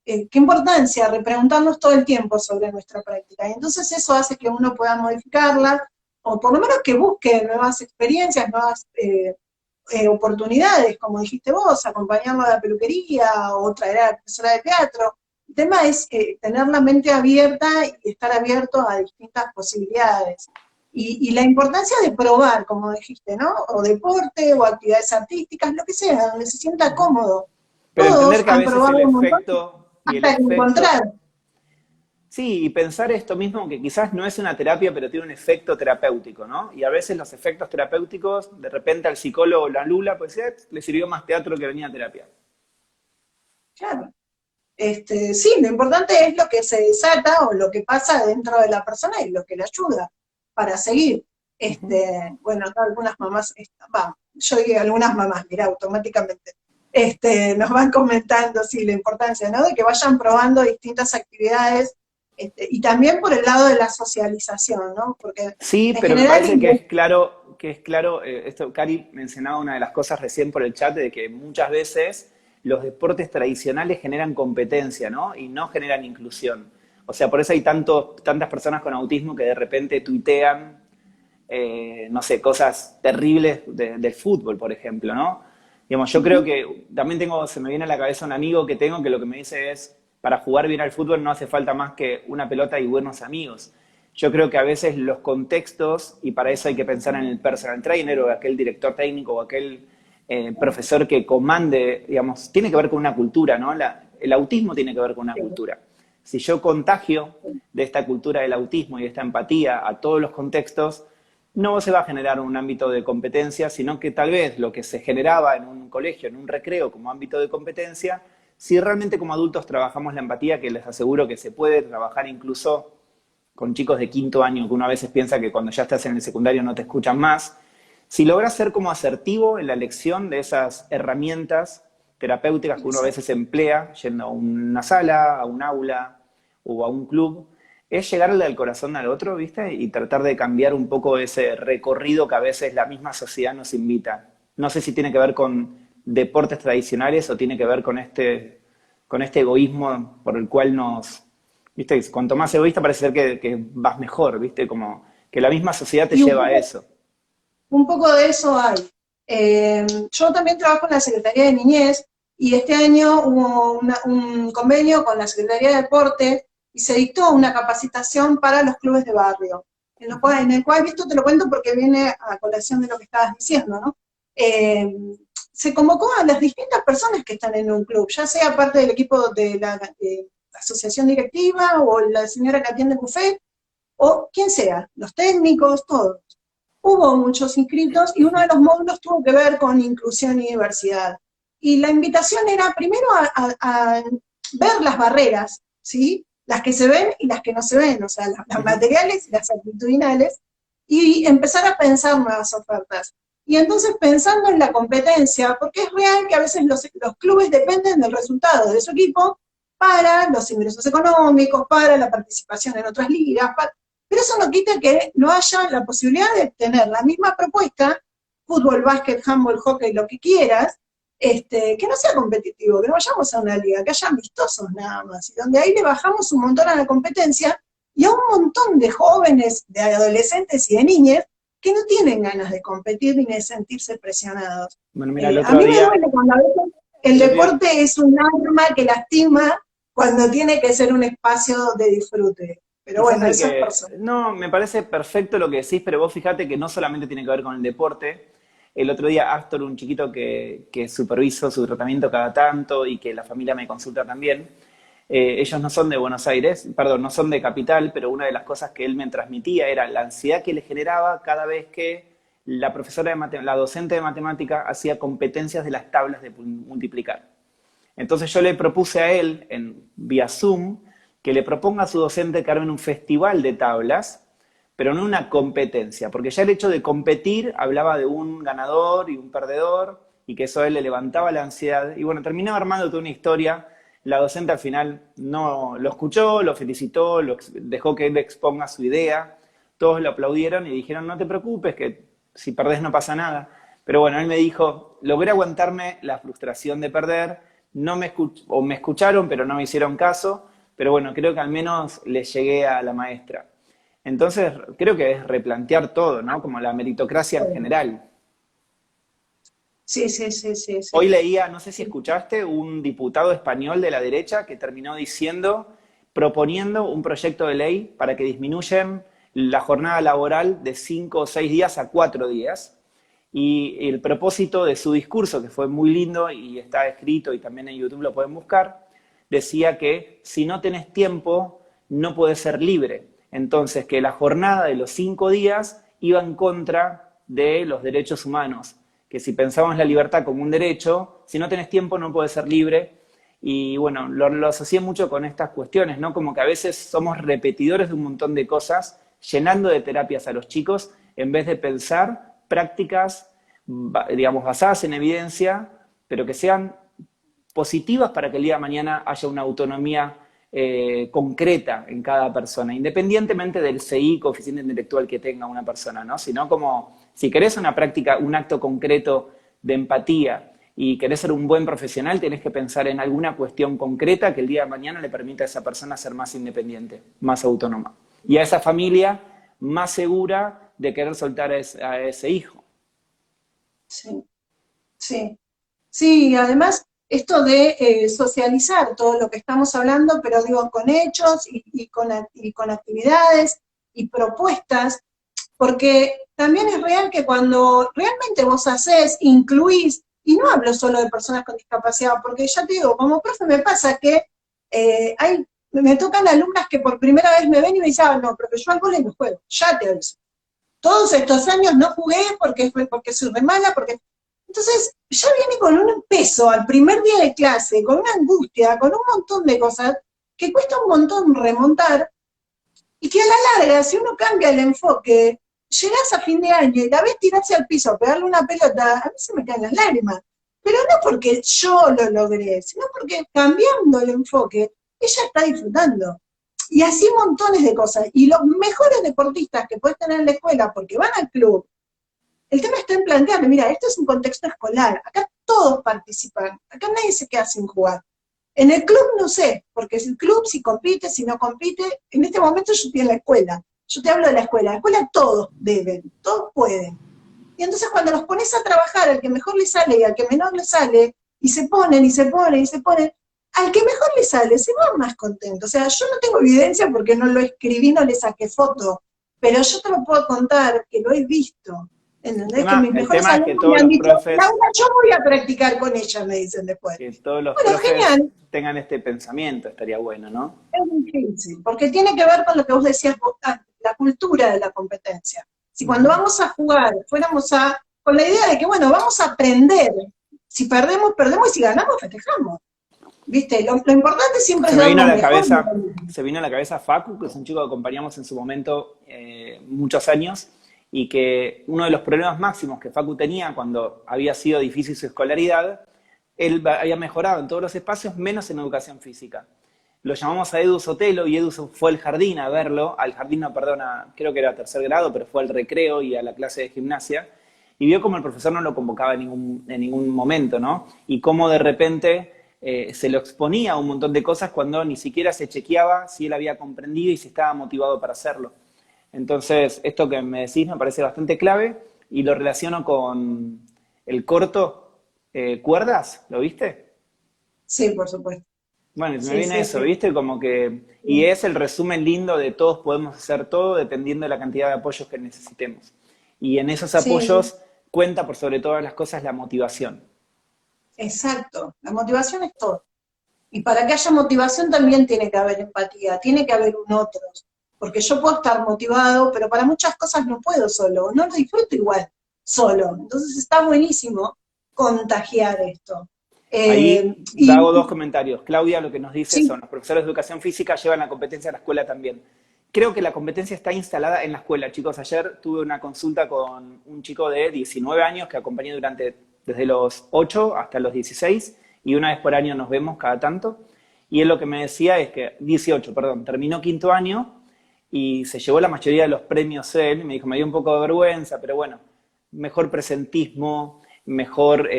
Qué importancia repreguntarnos todo el tiempo sobre nuestra práctica. Y entonces eso hace que uno pueda modificarla, o por lo menos que busque nuevas experiencias, nuevas oportunidades, como dijiste vos, acompañarlo a la peluquería o traer a la profesora de teatro. El tema es tener la mente abierta y estar abierto a distintas posibilidades. Y la importancia de probar, como dijiste, ¿no? O deporte, o actividades artísticas, lo que sea, donde se sienta cómodo. Pero entender Todos que a han veces probado el un montón efecto y el hasta efecto. encontrar. Sí, y pensar esto mismo, que quizás no es una terapia, pero tiene un efecto terapéutico, ¿no? Y a veces los efectos terapéuticos, de repente al psicólogo la lula, pues le sirvió más teatro que venía a terapia. Claro. Sí, lo importante es lo que se desata o lo que pasa dentro de la persona y lo que le ayuda para seguir. Ujú. Bueno, acá algunas mamás, yo y algunas mamás, mira, automáticamente, nos van comentando, sí, la importancia, ¿no? De que vayan probando distintas actividades, y también por el lado de la socialización, ¿no? Porque Sí, en pero me general, parece que es claro, esto Cari mencionaba una de las cosas recién por el chat, de que muchas veces los deportes tradicionales generan competencia, ¿no? Y no generan inclusión. O sea, por eso hay tantas personas con autismo que de repente tuitean, no sé, cosas terribles del fútbol, por ejemplo, ¿no? Digamos, yo creo que también se me viene a la cabeza un amigo que tengo que lo que me dice es, para jugar bien al fútbol no hace falta más que una pelota y buenos amigos. Yo creo que a veces los contextos, y para eso hay que pensar en el personal trainer o aquel director técnico o aquel profesor que comande, digamos, tiene que ver con una cultura, ¿no? El autismo tiene que ver con una cultura. Si yo contagio de esta cultura del autismo y de esta empatía a todos los contextos, no se va a generar un ámbito de competencia, sino que tal vez lo que se generaba en un colegio, en un recreo como ámbito de competencia, si realmente como adultos trabajamos la empatía, que les aseguro que se puede trabajar incluso con chicos de quinto año, que uno a veces piensa que cuando ya estás en el secundario no te escuchan más, si logras ser como asertivo en la elección de esas herramientas terapéuticas que uno a veces emplea, yendo a una sala, a un aula o a un club, es llegarle al corazón al otro, ¿viste? Y tratar de cambiar un poco ese recorrido que a veces la misma sociedad nos invita. No sé si tiene que ver con deportes tradicionales o tiene que ver con este egoísmo por el cual ¿viste? Cuanto más egoísta parece ser que vas mejor, ¿viste? Como que la misma sociedad te y lleva a eso. un poco de eso hay. Yo también trabajo en la Secretaría de Niñez y este año hubo un convenio con la Secretaría de Deporte y se dictó una capacitación para los clubes de barrio, en el cual, esto te lo cuento porque viene a colación de lo que estabas diciendo, ¿no? Eh, Se convocó a las distintas personas que están en un club, ya sea parte del equipo de la asociación directiva o la señora que atiende el buffet, o quien sea, los técnicos, todos. Hubo muchos inscritos y uno de los módulos tuvo que ver con inclusión y diversidad. Y la invitación era primero a ver las barreras, ¿sí? Las que se ven y las que no se ven, o sea, las Ujú. materiales y las actitudinales, y empezar a pensar nuevas ofertas. Y entonces pensando en la competencia, porque es real que a veces los clubes dependen del resultado de su equipo para los ingresos económicos, para la participación en otras ligas, pero eso no quita que no haya la posibilidad de tener la misma propuesta, fútbol, básquet, handball, hockey, lo que quieras, que no sea competitivo, que no vayamos a una liga, que haya amistosos nada más, y donde ahí le bajamos un montón a la competencia y a un montón de jóvenes, de adolescentes y de niñas que no tienen ganas de competir ni de sentirse presionados. Bueno, mira, A mí me duele cuando a veces el el otro día, deporte es un arma que lastima cuando tiene que ser un espacio de disfrute. Pero quizás bueno, hay eso es que, personal. no, me parece perfecto lo que decís, pero vos fíjate que no solamente tiene que ver con el deporte. El otro día Astor, un chiquito que superviso su tratamiento cada tanto y que la familia me consulta también, ellos no son de Buenos Aires, perdón, no son de Capital, pero una de las cosas que él me transmitía era la ansiedad que le generaba cada vez que la profesora la docente de matemática hacía competencias de las tablas de multiplicar. Entonces yo le propuse a él, vía Zoom, que le proponga a su docente que armen un festival de tablas, pero no una competencia, porque ya el hecho de competir hablaba de un ganador y un perdedor, y que eso a él le levantaba la ansiedad. Y bueno, terminaba armando toda una historia. La docente al final no lo escuchó, lo felicitó, dejó que él exponga su idea. Todos lo aplaudieron y dijeron, no te preocupes, que si perdés no pasa nada. Pero bueno, él me dijo, logré aguantarme la frustración de perder, no me escucharon, pero no me hicieron caso, pero bueno, creo que al menos le llegué a la maestra. Entonces, creo que es replantear todo, ¿no? Como la meritocracia en general. Sí, sí, sí, sí, Hoy sí. leía, no sé si escuchaste, un diputado español de la derecha que terminó proponiendo un proyecto de ley para que disminuyan la jornada laboral de 5 o 6 días a 4 días. Y el propósito de su discurso, que fue muy lindo y está escrito y también en YouTube lo pueden buscar, decía que si no tenés tiempo, no puedes ser libre. Entonces, que la jornada de los 5 días iba en contra de los derechos humanos. Que si pensamos la libertad como un derecho, si no tenés tiempo, no puedes ser libre. Y bueno, lo asocié mucho con estas cuestiones, ¿no? Como que a veces somos repetidores de un montón de cosas, llenando de terapias a los chicos, en vez de pensar prácticas, digamos, basadas en evidencia, pero que sean positivas para que el día de mañana haya una autonomía concreta en cada persona, independientemente del CI, coeficiente intelectual que tenga una persona, ¿no? Sino como, si querés una práctica, un acto concreto de empatía y querés ser un buen profesional, tenés que pensar en alguna cuestión concreta que el día de mañana le permita a esa persona ser más independiente, más autónoma. Y a esa familia más segura de querer soltar a ese hijo. Sí, sí. Sí, además, esto de socializar todo lo que estamos hablando, pero digo, con hechos y con actividades y propuestas, porque también es real que cuando realmente vos hacés, incluís, y no hablo solo de personas con discapacidad, porque ya te digo, como profe me pasa que me tocan alumnas que por primera vez me ven y me dicen, ah, no, profe, yo al vóley no juego, ya te aviso. Todos estos años no jugué porque soy re mala, porque... Entonces, ya viene con un peso al primer día de clase, con una angustia, con un montón de cosas, que cuesta un montón remontar, y que a la larga, si uno cambia el enfoque, llegás a fin de año y la ves tirarse al piso, pegarle una pelota, a mí se me caen las lágrimas. Pero no porque yo lo logré, sino porque cambiando el enfoque, ella está disfrutando. Y así montones de cosas. Y los mejores deportistas que puedes tener en la escuela, porque van al club, el tema está en plantearle, mira, esto es un contexto escolar, acá todos participan, acá nadie se queda sin jugar. En el club no sé, porque es el club, si compite, si no compite, en este momento yo estoy en la escuela, yo te hablo de la escuela todos deben, todos pueden. Y entonces cuando los pones a trabajar, al que mejor le sale y al que menor le sale, y se ponen, y se ponen, y se ponen, al que mejor le sale, se va más contento. O sea, yo no tengo evidencia porque no lo escribí, no le saqué foto, pero yo te lo puedo contar, que lo he visto. ¿Entendés? Que mis El mejores tema es que alumnos me todos han los dicho, profes, Laura, yo voy a practicar con ella, me dicen después. que todos los Bueno, profes genial, tengan este pensamiento, estaría bueno, ¿no? es difícil, porque tiene que ver con lo que vos decías vos antes, la cultura de la competencia. Si cuando Ujú. vamos a jugar fuéramos con la idea de que, bueno, vamos a aprender, si perdemos, perdemos, y si ganamos, festejamos. ¿Viste? Lo importante siempre es Se me dar vino a lo la mejor. cabeza, se vino a la cabeza Facu, que es un chico que acompañamos en su momento muchos años, y que uno de los problemas máximos que Facu tenía cuando había sido difícil su escolaridad, él había mejorado en todos los espacios, menos en educación física. Lo llamamos a Edu Sotelo y Edu fue al jardín a verlo, al jardín, no, perdón, creo que era tercer grado, pero fue al recreo y a la clase de gimnasia, y vio como el profesor no lo convocaba en ningún momento, ¿no? Y cómo de repente se lo exponía a un montón de cosas cuando ni siquiera se chequeaba si él había comprendido y si estaba motivado para hacerlo. Entonces, esto que me decís me parece bastante clave y lo relaciono con el corto Cuerdas, ¿lo viste? Sí, por supuesto. Bueno, me Sí, viene sí, eso, sí. ¿viste? Como que... Y Sí, es el resumen lindo de todos podemos hacer todo dependiendo de la cantidad de apoyos que necesitemos. Y en esos sí, apoyos cuenta por sobre todas las cosas la motivación. exacto. La motivación es todo. Y para que haya motivación también tiene que haber empatía, tiene que haber un otro. Porque yo puedo estar motivado, pero para muchas cosas no puedo solo, no lo disfruto igual solo. Entonces está buenísimo contagiar esto. Ahí Y hago dos comentarios. Claudia lo que nos dice sí, son, los profesores de educación física llevan la competencia a la escuela también. Creo que la competencia está instalada en la escuela. Chicos, ayer tuve una consulta con un chico de 19 años que acompañé desde los 8 hasta los 16 y una vez por año nos vemos cada tanto. Y él lo que me decía es que, 18, perdón, terminó quinto año y se llevó la mayoría de los premios él. Y me dijo, me dio un poco de vergüenza, pero bueno, mejor presentismo, mejor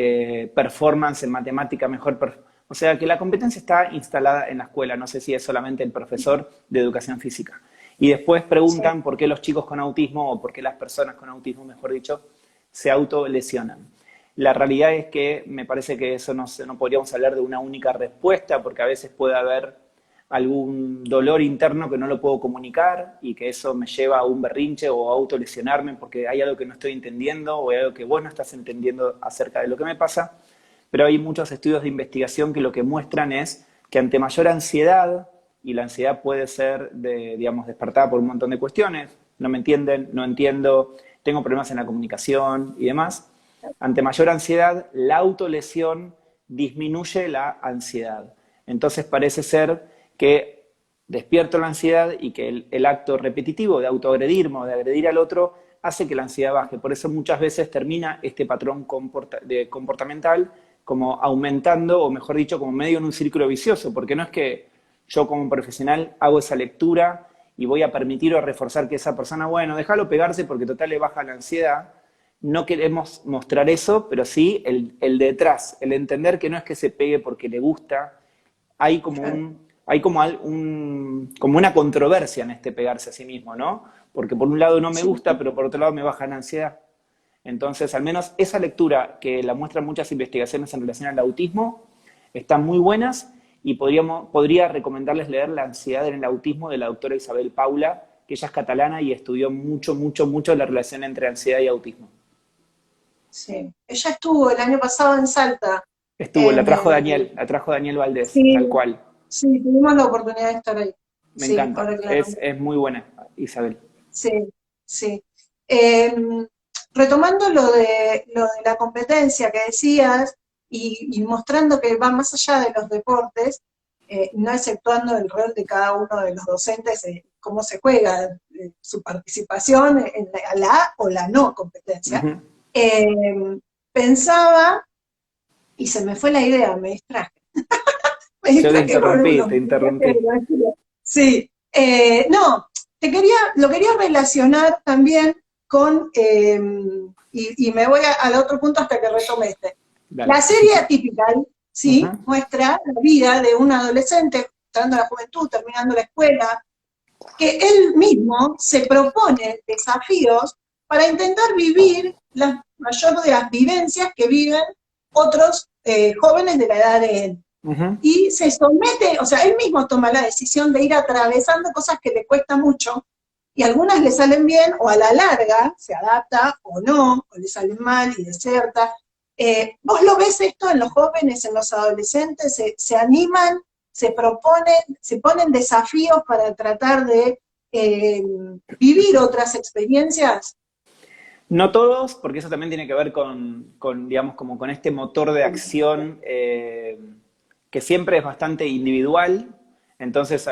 performance en matemática, o sea que la competencia está instalada en la escuela, no sé si es solamente el profesor de educación física. Y después sí, preguntan por qué los chicos con autismo, o por qué las personas con autismo, mejor dicho, se autolesionan. La realidad es que me parece que eso no podríamos hablar de una única respuesta, porque a veces puede haber algún dolor interno que no lo puedo comunicar y que eso me lleva a un berrinche o a autolesionarme porque hay algo que no estoy entendiendo o hay algo que vos no estás entendiendo acerca de lo que me pasa. Pero hay muchos estudios de investigación que lo que muestran es que ante mayor ansiedad, y la ansiedad puede ser, digamos, despertada por un montón de cuestiones, no me entienden, no entiendo, tengo problemas en la comunicación y demás, ante mayor ansiedad, la autolesión disminuye la ansiedad. Entonces parece ser que despierto la ansiedad y que el acto repetitivo de autoagredirme o de agredir al otro hace que la ansiedad baje. Por eso muchas veces termina este patrón comportamental como aumentando, o mejor dicho, como medio en un círculo vicioso, porque no es que yo como profesional hago esa lectura y voy a permitir o reforzar que esa persona, bueno, déjalo pegarse porque total le baja la ansiedad. No queremos mostrar eso, pero sí el detrás, el entender que no es que se pegue porque le gusta, hay como Claro. como una controversia en este pegarse a sí mismo, ¿no? Porque por un lado no me Sí, gusta, pero por otro lado me baja la ansiedad. Entonces, al menos esa lectura que la muestran muchas investigaciones en relación al autismo, están muy buenas y podría recomendarles leer La ansiedad en el autismo de la doctora Isabel Paula, que ella es catalana y estudió mucho, mucho, mucho la relación entre ansiedad y autismo. sí. Ella estuvo el año pasado en Salta, Estuvo, en el... La trajo Daniel Valdés, Sí, tal cual. sí, tuvimos la oportunidad de estar ahí. Me Sí, encanta, ahora que la nombré. es muy buena, Isabel. Sí, sí. Eh, Retomando lo de la competencia que decías y mostrando que va más allá de los deportes, no exceptuando el rol de cada uno de los docentes, cómo se juega su participación en la o la no competencia, Ujú. eh, pensaba, y se me fue la idea, me distraje. Me Yo distraje con unos te mensajes interrumpí. de... Sí, no, lo quería relacionar también con, y me voy al otro punto hasta que retome este. La Dale. serie Atypical, Ujú. ¿sí? Muestra la vida de un adolescente, entrando a la juventud, terminando la escuela, que él mismo se propone desafíos para intentar vivir la mayor de las vivencias que viven otros jóvenes de la edad de él Ujú. y se somete, o sea, él mismo toma la decisión de ir atravesando cosas que le cuesta mucho y algunas le salen bien o a la larga se adapta o no, o le salen mal y deserta. ¿Vos lo ves esto en los jóvenes, en los adolescentes? Se animan, se proponen, se ponen desafíos para tratar de vivir otras experiencias? No todos, porque eso también tiene que ver digamos, como con este motor de acción que siempre es bastante individual. Entonces,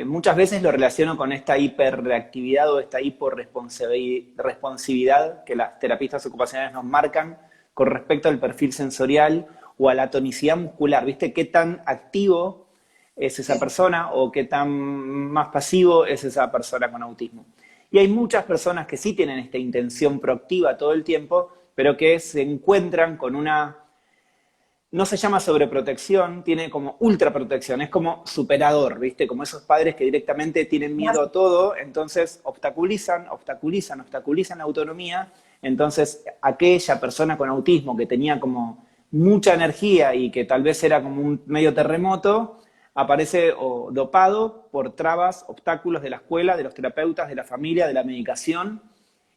muchas veces lo relaciono con esta hiperreactividad o esta hiporresponsividad que las terapistas ocupacionales nos marcan con respecto al perfil sensorial o a la tonicidad muscular. ¿Viste qué tan activo es esa Sí, persona o qué tan más pasivo es esa persona con autismo? Y hay muchas personas que sí tienen esta intención proactiva todo el tiempo, pero que se encuentran con una, no se llama sobreprotección, tiene como ultraprotección, es como superador, ¿viste? Como esos padres que directamente tienen miedo a todo, entonces obstaculizan la autonomía, entonces aquella persona con autismo que tenía como mucha energía y que tal vez era como un medio terremoto, aparece o dopado por trabas, obstáculos de la escuela, de los terapeutas, de la familia, de la medicación,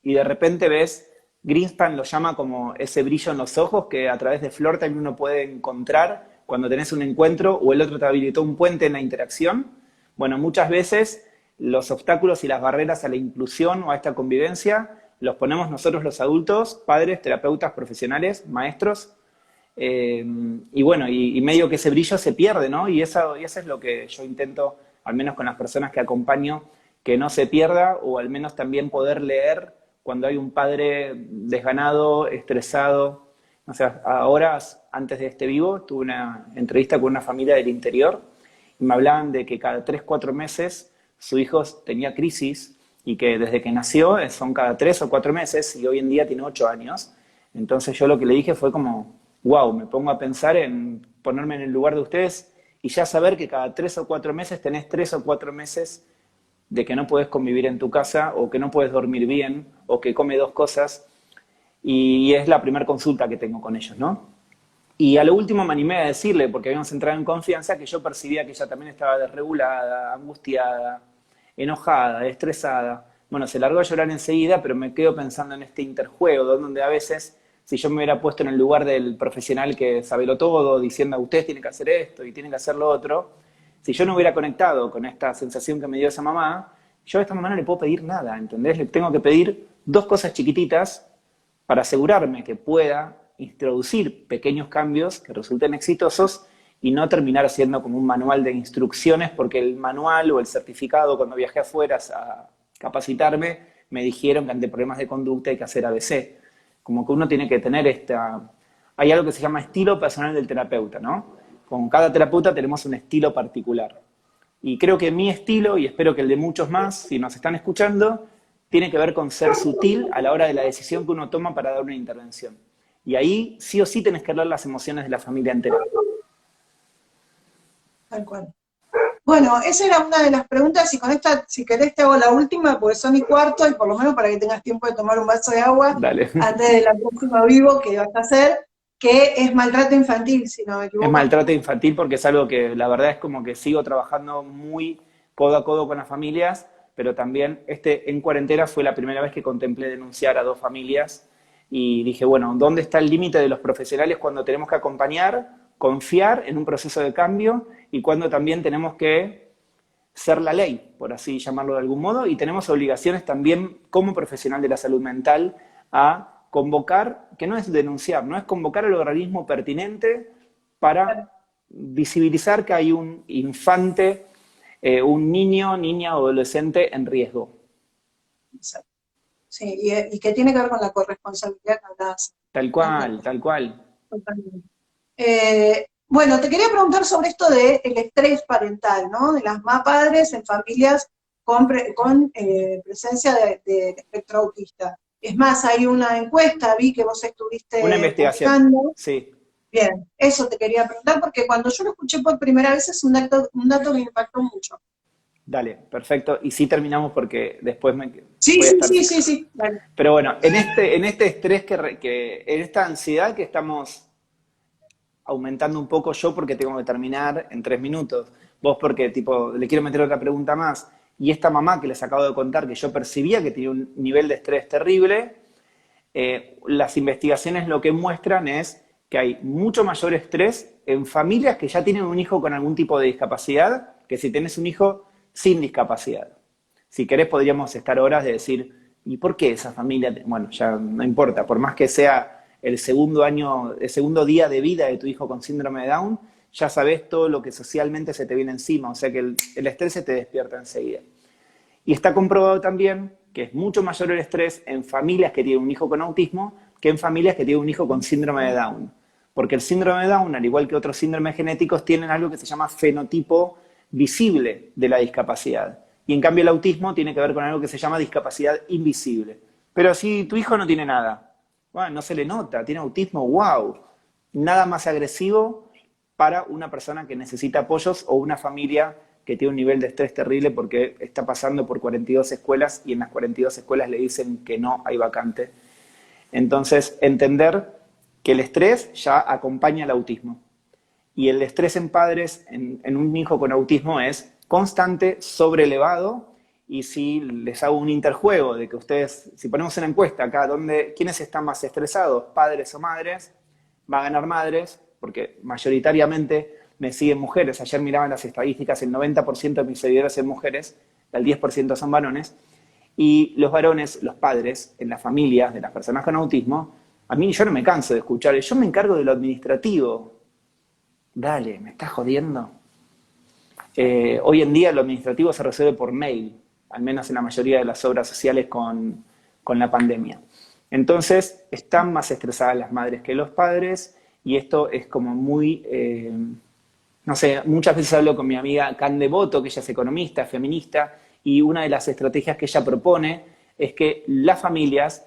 y de repente ves, Greenspan lo llama como ese brillo en los ojos que a través de Floor también uno puede encontrar cuando tenés un encuentro o el otro te habilitó un puente en la interacción. Bueno, muchas veces los obstáculos y las barreras a la inclusión o a esta convivencia los ponemos nosotros los adultos, padres, terapeutas, profesionales, maestros, y bueno, y medio que ese brillo se pierde, ¿no? Y eso es lo que yo intento, al menos con las personas que acompaño, que no se pierda, o al menos también poder leer cuando hay un padre desganado, estresado. O sea, ahora, antes de este vivo, tuve una entrevista con una familia del interior y me hablaban de que cada 3 4 meses su hijo tenía crisis y que desde que nació son cada 3 o 4 meses y hoy en día tiene 8 años. Entonces yo lo que le dije fue como, wow, me pongo a pensar en ponerme en el lugar de ustedes y ya saber que cada 3 o 4 meses tenés 3 o 4 meses de que no puedes convivir en tu casa o que no puedes dormir bien o que come dos cosas y es la primera consulta que tengo con ellos, ¿no? Y a lo último me animé a decirle, porque habíamos entrado en confianza, que yo percibía que ella también estaba desregulada, angustiada, enojada, estresada. Bueno, se largó a llorar enseguida, pero me quedo pensando en este interjuego, donde a veces, si yo me hubiera puesto en el lugar del profesional que sabelo todo, diciendo, ustedes tienen que hacer esto y tienen que hacer lo otro, si yo no hubiera conectado con esta sensación que me dio esa mamá, yo a esta mamá no le puedo pedir nada, ¿entendés? Le tengo que pedir dos cosas chiquititas para asegurarme que pueda introducir pequeños cambios que resulten exitosos y no terminar siendo como un manual de instrucciones, porque el manual o el certificado, cuando viajé afuera a capacitarme, me dijeron que ante problemas de conducta hay que hacer ABC. Como que uno tiene que tener hay algo que se llama estilo personal del terapeuta, ¿no? Con cada terapeuta tenemos un estilo particular. Y creo que mi estilo, y espero que el de muchos más, si nos están escuchando, tiene que ver con ser sutil a la hora de la decisión que uno toma para dar una intervención. Y ahí sí o sí tenés que hablar las emociones de la familia entera. Tal cual. Bueno, esa era una de las preguntas, y con esta, si querés, te hago la última, porque son y cuarto, y por lo menos para que tengas tiempo de tomar un vaso de agua Dale. antes de la próxima vivo que vas a hacer, que es maltrato infantil, si no me Es equivoco. maltrato infantil porque es algo que la verdad es como que sigo trabajando muy codo a codo con las familias, pero también en cuarentena fue la primera vez que contemplé denunciar a 2 familias y dije, bueno, ¿dónde está el límite de los profesionales cuando tenemos que acompañar, confiar en un proceso de cambio y cuando también tenemos que ser la ley, por así llamarlo de algún modo, y tenemos obligaciones también como profesional de la salud mental a convocar, que no es denunciar, no es convocar al organismo pertinente para visibilizar que hay un infante, un niño, niña o adolescente en riesgo. Sí, y que tiene que ver con la corresponsabilidad que hablabas. Tal cual, tal cual. Totalmente. Bueno, te quería preguntar sobre esto del estrés parental, ¿no? De las más padres en familias con presencia de espectro autista. Es más, hay una encuesta, vi que vos Una estuviste investigación, publicando. sí. Bien, eso te quería preguntar, porque cuando yo lo escuché por primera vez es un dato que me impactó mucho. Dale, perfecto. Y sí terminamos porque después Sí, voy a sí, estar... sí, sí, sí. Vale. Pero bueno, en este estrés, en esta ansiedad que estamos aumentando un poco, yo porque tengo que terminar en 3 minutos, vos porque tipo le quiero meter otra pregunta más, y esta mamá que les acabo de contar que yo percibía que tenía un nivel de estrés terrible, las investigaciones lo que muestran es que hay mucho mayor estrés en familias que ya tienen un hijo con algún tipo de discapacidad que si tenés un hijo sin discapacidad. Si querés podríamos estar horas de decir, ¿y por qué esa familia? Bueno, ya no importa, por más que sea el segundo día de vida de tu hijo con síndrome de Down, ya sabés todo lo que socialmente se te viene encima, o sea que el estrés se te despierta enseguida. Y está comprobado también que es mucho mayor el estrés en familias que tienen un hijo con autismo que en familias que tienen un hijo con síndrome de Down. Porque el síndrome de Down, al igual que otros síndromes genéticos, tienen algo que se llama fenotipo visible de la discapacidad. Y en cambio el autismo tiene que ver con algo que se llama discapacidad invisible. Pero si tu hijo no tiene nada, bueno, no se le nota, tiene autismo, wow. Nada más agresivo para una persona que necesita apoyos o una familia que tiene un nivel de estrés terrible porque está pasando por 42 escuelas y en las 42 escuelas le dicen que no hay vacante. Entonces, entender que el estrés ya acompaña al autismo. Y el estrés en padres, en un hijo con autismo, es constante, sobrelevado. Y si les hago un interjuego de que ustedes, si ponemos una encuesta acá, ¿quiénes están más estresados, padres o madres? Va a ganar madres, porque mayoritariamente me siguen mujeres. Ayer miraban las estadísticas, el 90% de mis seguidores son mujeres, el 10% son varones. Y los varones, los padres, en las familias de las personas con autismo, a mí yo no me canso de escuchar, yo me encargo de lo administrativo. Dale, ¿me estás jodiendo? Hoy en día lo administrativo se resuelve por mail, al menos en la mayoría de las obras sociales con la pandemia. Entonces, están más estresadas las madres que los padres, y esto es como muy, no sé, muchas veces hablo con mi amiga Can Devoto, que ella es economista, feminista, y una de las estrategias que ella propone es que las familias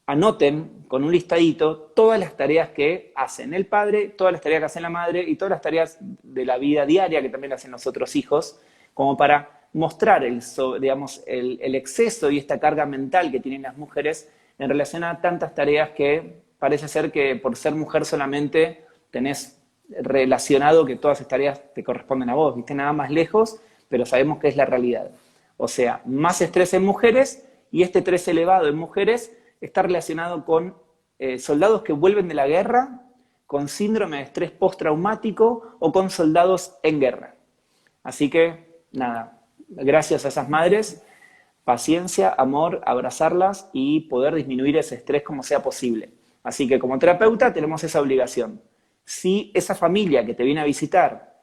anoten con un listadito todas las tareas que hacen el padre, todas las tareas que hacen la madre y todas las tareas de la vida diaria que también hacen los otros hijos, como para mostrar el exceso y esta carga mental que tienen las mujeres en relación a tantas tareas que parece ser que por ser mujer solamente tenés relacionado que todas esas tareas te corresponden a vos, viste, nada más lejos, pero sabemos que es la realidad. O sea, más estrés en mujeres, y este estrés elevado en mujeres está relacionado con soldados que vuelven de la guerra, con síndrome de estrés postraumático o con soldados en guerra. Así que, nada, gracias a esas madres, paciencia, amor, abrazarlas y poder disminuir ese estrés como sea posible. Así que como terapeuta tenemos esa obligación. Si esa familia que te viene a visitar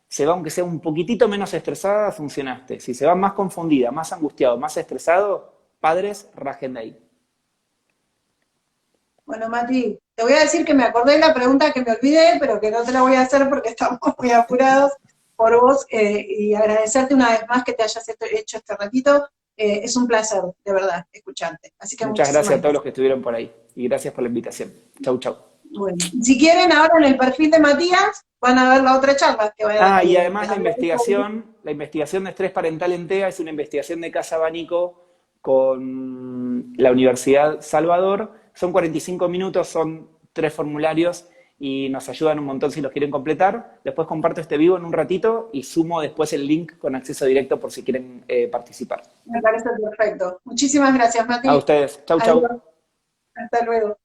se va aunque sea un poquitito menos estresada, funcionaste. Si se va más confundida, más angustiado, más estresado, padres, rajen de ahí. Bueno, Mati, te voy a decir que me acordé de la pregunta que me olvidé, pero que no te la voy a hacer porque estamos muy apurados por vos y agradecerte una vez más que te hayas hecho este ratito. Es un placer, de verdad, escucharte. Así que Muchas muchísimas gracias a todos los gracias. que estuvieron por ahí. Y gracias por la invitación. Chau, chau. Bueno, si quieren, ahora en el perfil de Matías van a ver la otra charla que van a, Ah, y además hablar sobre. la investigación de estrés parental en TEA es una investigación de Casa Abanico con la Universidad Salvador. Son 45 minutos, son 3 formularios y nos ayudan un montón si los quieren completar. Después comparto este vivo en un ratito y sumo después el link con acceso directo por si quieren participar. Me parece perfecto. Muchísimas gracias, A Mati. ustedes. Chau, chau. Adiós. Hasta luego.